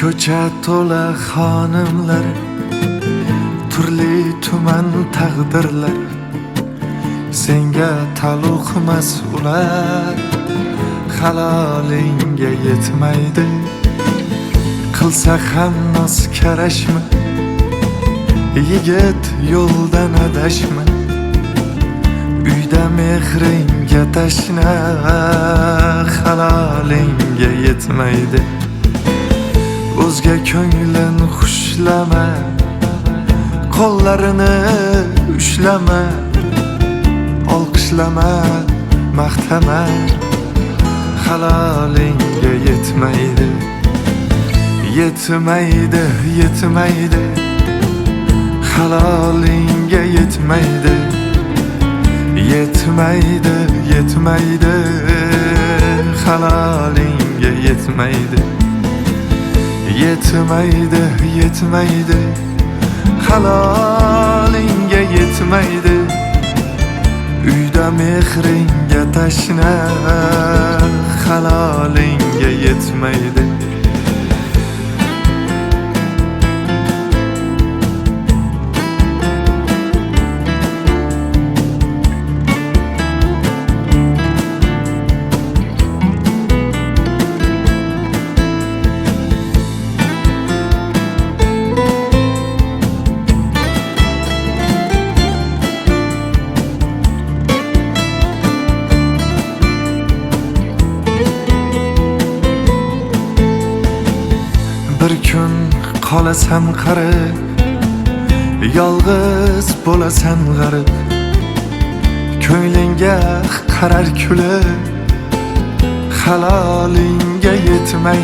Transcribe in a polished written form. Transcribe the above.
Ko'cha to'la xonimlar, turli tuman taqdirlar. Senga taalluqmas ular, halolingga yetmaydi. Qilsa ham nos karashma, yigit yo'ldan adashma. Uyda mehringga tashna, halolingga yetmaydi. O'zga ko'nglim xushlama, qo'llarini ushlama. Olqishlama, maqtama, halolingga yetmaydi. Yetmaydi, yetmaydi, halolingga yetmaydi. Yetmaydi, yetmaydi, halolingga yetmaydi. Yetmaydi, yetmaydi, halolingga yetmaydi. Uyda mehringga tashna, halolingga yetmaydi. Bir kun qolasan qarib, yolg'iz bo'lasan g'arib. Ko'nglingga qarar kulib, halolingga yetmaydi.